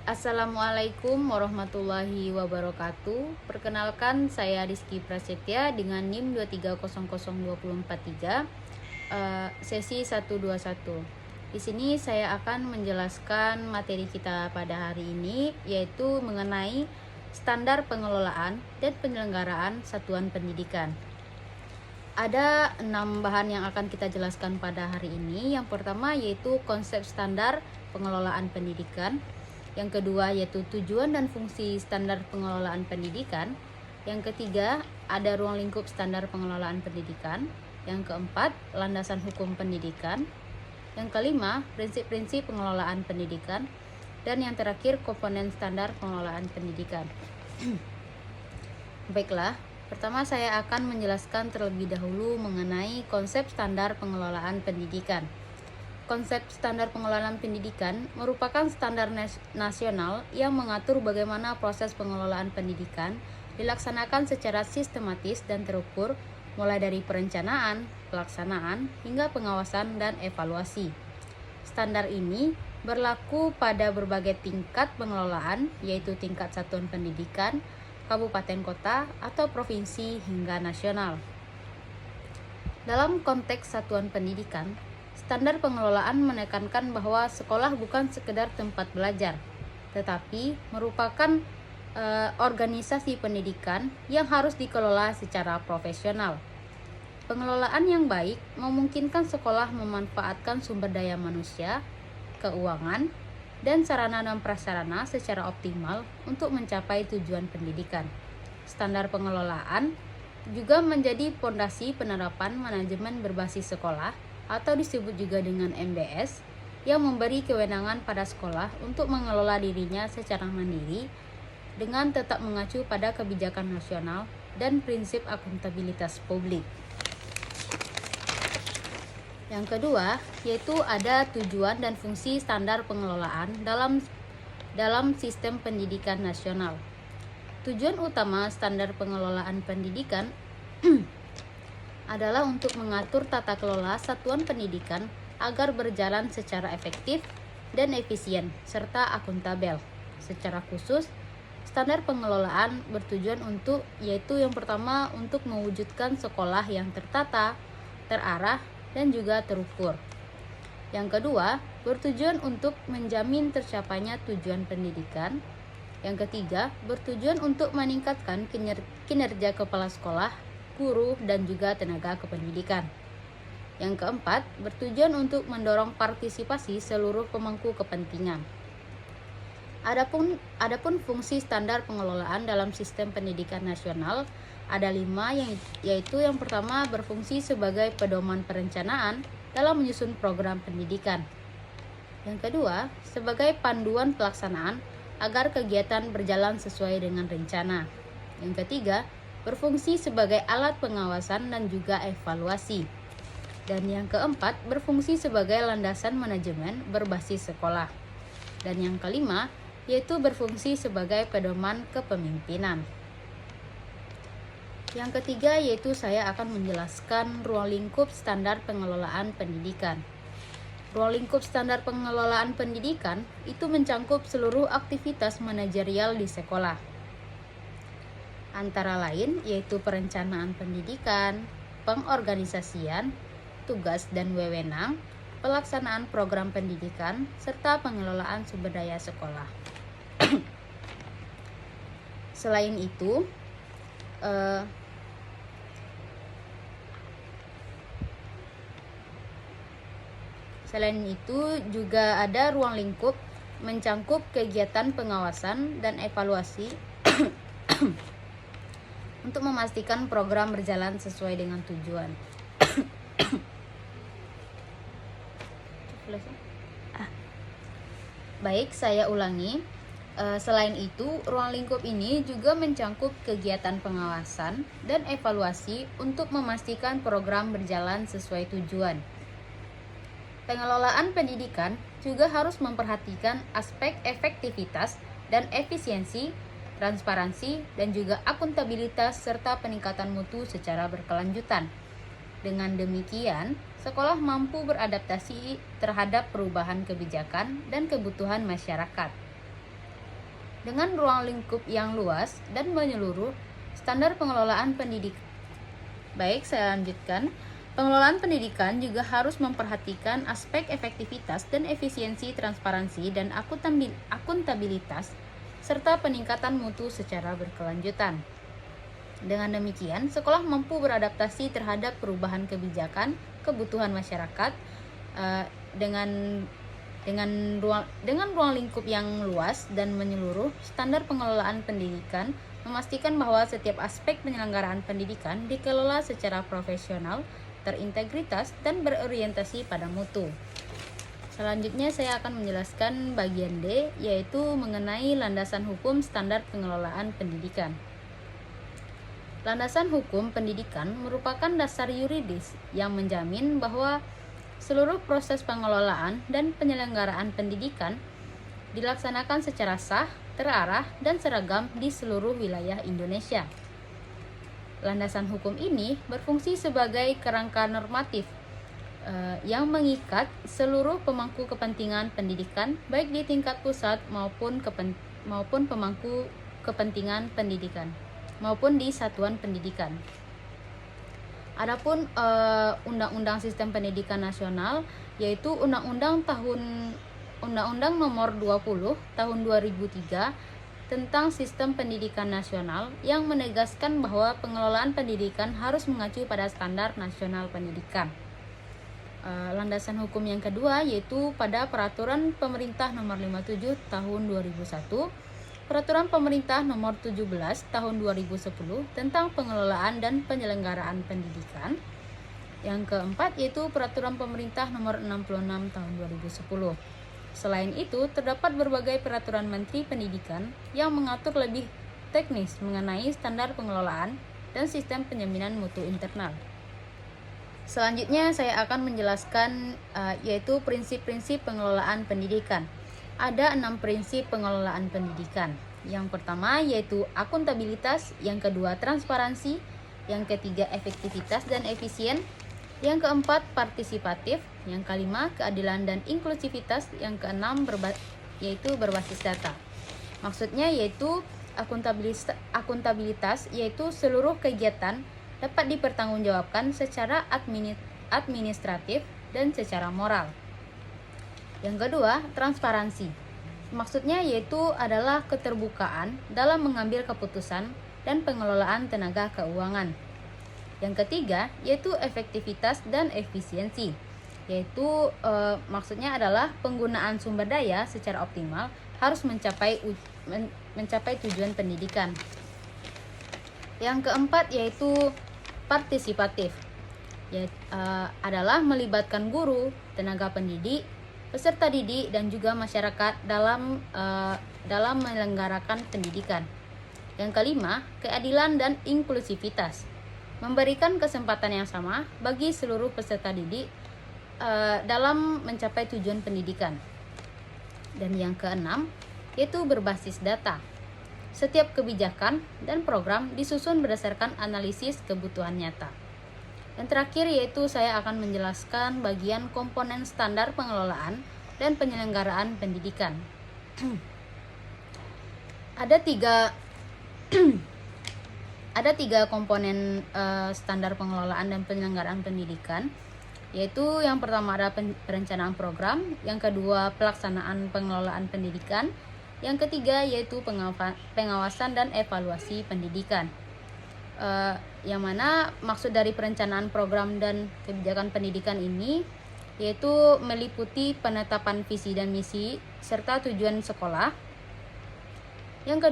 Assalamualaikum warahmatullahi wabarakatuh. Perkenalkan, saya Rizky Prasetya dengan NIM 2300243, sesi 121. Di sini saya akan menjelaskan materi kita pada hari ini, yaitu mengenai standar pengelolaan dan penyelenggaraan satuan pendidikan. Ada 6 bahan yang akan kita jelaskan pada hari ini. Yang pertama yaitu konsep standar pengelolaan pendidikan. Yang kedua yaitu tujuan dan fungsi standar pengelolaan pendidikan. Yang ketiga ada ruang lingkup standar pengelolaan pendidikan. Yang keempat landasan hukum pendidikan. Yang kelima prinsip-prinsip pengelolaan pendidikan. Dan yang terakhir komponen standar pengelolaan pendidikan. Baiklah, pertama saya akan menjelaskan terlebih dahulu mengenai konsep standar pengelolaan pendidikan. Konsep standar pengelolaan pendidikan merupakan standar nasional yang mengatur bagaimana proses pengelolaan pendidikan dilaksanakan secara sistematis dan terukur, mulai dari perencanaan, pelaksanaan, hingga pengawasan dan evaluasi. Standar ini berlaku pada berbagai tingkat pengelolaan, yaitu tingkat satuan pendidikan, kabupaten kota, atau provinsi hingga nasional. Dalam konteks satuan pendidikan, standar pengelolaan menekankan bahwa sekolah bukan sekedar tempat belajar, tetapi merupakan organisasi pendidikan yang harus dikelola secara profesional. Pengelolaan yang baik memungkinkan sekolah memanfaatkan sumber daya manusia, keuangan, dan sarana dan prasarana secara optimal untuk mencapai tujuan pendidikan. Standar pengelolaan juga menjadi fondasi penerapan manajemen berbasis sekolah atau disebut juga dengan MBS yang memberi kewenangan pada sekolah untuk mengelola dirinya secara mandiri dengan tetap mengacu pada kebijakan nasional dan prinsip akuntabilitas publik. Yang kedua, yaitu ada tujuan dan fungsi standar pengelolaan dalam sistem pendidikan nasional. Tujuan utama standar pengelolaan pendidikan adalah untuk mengatur tata kelola satuan pendidikan agar berjalan secara efektif dan efisien serta akuntabel. Secara khusus, standar pengelolaan bertujuan untuk yaitu yang pertama untuk mewujudkan sekolah yang tertata, terarah, dan juga terukur. Yang kedua, bertujuan untuk menjamin tercapainya tujuan pendidikan. Yang ketiga, bertujuan untuk meningkatkan kinerja kepala sekolah, guru, dan juga tenaga kependidikan. Yang keempat, bertujuan untuk mendorong partisipasi seluruh pemangku kepentingan. Adapun fungsi standar pengelolaan dalam sistem pendidikan nasional ada 5, yaitu yang pertama berfungsi sebagai pedoman perencanaan dalam menyusun program pendidikan. Yang kedua, sebagai panduan pelaksanaan agar kegiatan berjalan sesuai dengan rencana. Yang ketiga, berfungsi sebagai alat pengawasan dan juga evaluasi. Dan yang keempat, berfungsi sebagai landasan manajemen berbasis sekolah. Dan yang kelima, yaitu berfungsi sebagai pedoman kepemimpinan. Yang ketiga yaitu saya akan menjelaskan ruang lingkup standar pengelolaan pendidikan. Ruang lingkup standar pengelolaan pendidikan itu mencakup seluruh aktivitas manajerial di sekolah. Antara lain yaitu perencanaan pendidikan, pengorganisasian, tugas dan wewenang, pelaksanaan program pendidikan, serta pengelolaan sumber daya sekolah. Selain itu, juga ada ruang lingkup mencakup kegiatan pengawasan dan evaluasi untuk memastikan program berjalan sesuai dengan tujuan. Baik, saya ulangi. Selain itu, ruang lingkup ini juga mencakup kegiatan pengawasan dan evaluasi untuk memastikan program berjalan sesuai tujuan. Pengelolaan pendidikan juga harus memperhatikan aspek efektivitas dan efisiensi, transparansi, dan juga akuntabilitas serta peningkatan mutu secara berkelanjutan. Dengan demikian, sekolah mampu beradaptasi terhadap perubahan kebijakan dan kebutuhan masyarakat. Dengan ruang lingkup yang luas dan menyeluruh, standar pengelolaan pendidikan. Baik, saya lanjutkan. Pengelolaan pendidikan juga harus memperhatikan aspek efektivitas dan efisiensi, transparansi, dan akuntabilitas, serta peningkatan mutu secara berkelanjutan. Dengan demikian, sekolah mampu beradaptasi terhadap perubahan kebijakan, kebutuhan masyarakat, dengan ruang lingkup yang luas dan menyeluruh. Standar pengelolaan pendidikan memastikan bahwa setiap aspek penyelenggaraan pendidikan dikelola secara profesional, terintegritas, dan berorientasi pada mutu. Selanjutnya saya akan menjelaskan bagian D, yaitu mengenai landasan hukum standar pengelolaan pendidikan. Landasan hukum pendidikan merupakan dasar yuridis yang menjamin bahwa seluruh proses pengelolaan dan penyelenggaraan pendidikan dilaksanakan secara sah, terarah, dan seragam di seluruh wilayah Indonesia. Landasan hukum ini berfungsi sebagai kerangka normatif yang mengikat seluruh pemangku kepentingan pendidikan, baik di tingkat pusat maupun pemangku kepentingan pendidikan, maupun di satuan pendidikan. Adapun Undang-Undang Sistem Pendidikan Nasional, yaitu Undang-Undang Nomor 20 Tahun 2003 tentang Sistem Pendidikan Nasional, yang menegaskan bahwa pengelolaan pendidikan harus mengacu pada standar nasional pendidikan. Landasan hukum yang kedua yaitu pada Peraturan Pemerintah Nomor 57 Tahun 2001, Peraturan Pemerintah Nomor 17 Tahun 2010 tentang pengelolaan dan penyelenggaraan pendidikan. Yang keempat yaitu Peraturan Pemerintah Nomor 66 Tahun 2010. Selain itu, terdapat berbagai peraturan Menteri Pendidikan yang mengatur lebih teknis mengenai standar pengelolaan dan sistem penjaminan mutu internal. Selanjutnya saya akan menjelaskan yaitu prinsip-prinsip pengelolaan pendidikan. Ada 6 prinsip pengelolaan pendidikan. Yang pertama yaitu akuntabilitas, yang kedua transparansi, yang ketiga efektivitas dan efisien, yang keempat partisipatif, yang kelima keadilan dan inklusivitas, yang keenam yaitu berbasis data. Maksudnya yaitu akuntabilitas yaitu seluruh kegiatan dapat dipertanggungjawabkan secara administratif dan secara moral. Yang kedua, transparansi. Maksudnya yaitu adalah keterbukaan dalam mengambil keputusan dan pengelolaan tenaga keuangan. Yang ketiga, yaitu efektivitas dan efisiensi. Yaitu maksudnya adalah penggunaan sumber daya secara optimal harus mencapai tujuan pendidikan. Yang keempat yaitu partisipatif. Adalah melibatkan guru, tenaga pendidik, peserta didik, dan juga masyarakat dalam menyelenggarakan pendidikan. Yang kelima, keadilan dan inklusivitas. Memberikan kesempatan yang sama bagi seluruh peserta didik dalam mencapai tujuan pendidikan. Dan yang keenam, yaitu berbasis data. Setiap kebijakan dan program disusun berdasarkan analisis kebutuhan nyata. Yang terakhir yaitu saya akan menjelaskan bagian komponen standar pengelolaan dan penyelenggaraan pendidikan. Ada tiga komponen standar pengelolaan dan penyelenggaraan pendidikan, yaitu yang pertama ada perencanaan program, yang kedua pelaksanaan pengelolaan pendidikan, yang ketiga yaitu pengawasan dan evaluasi pendidikan. Yang mana maksud dari perencanaan program dan kebijakan pendidikan ini yaitu meliputi penetapan visi dan misi serta tujuan sekolah. Yang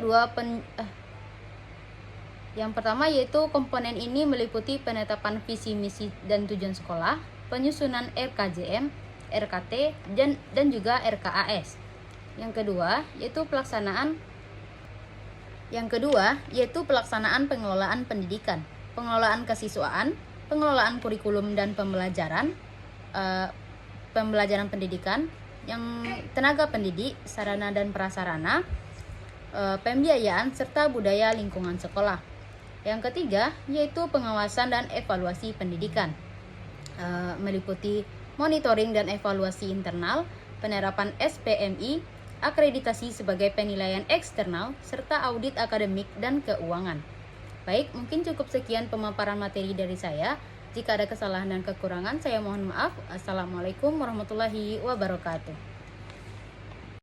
pertama yaitu komponen ini meliputi penetapan visi, misi, dan tujuan sekolah, penyusunan RKJM, RKT, dan juga RKAS. Yang kedua yaitu pelaksanaan pengelolaan pendidikan, pengelolaan kesiswaan, pengelolaan kurikulum dan pembelajaran pendidikan, yang tenaga pendidik, sarana dan prasarana, pembiayaan, serta budaya lingkungan sekolah. Yang ketiga yaitu pengawasan dan evaluasi pendidikan, meliputi monitoring dan evaluasi internal, penerapan SPMI, akreditasi sebagai penilaian eksternal, serta audit akademik dan keuangan. Baik, mungkin cukup sekian pemaparan materi dari saya. Jika ada kesalahan dan kekurangan, saya mohon maaf. Assalamualaikum warahmatullahi wabarakatuh.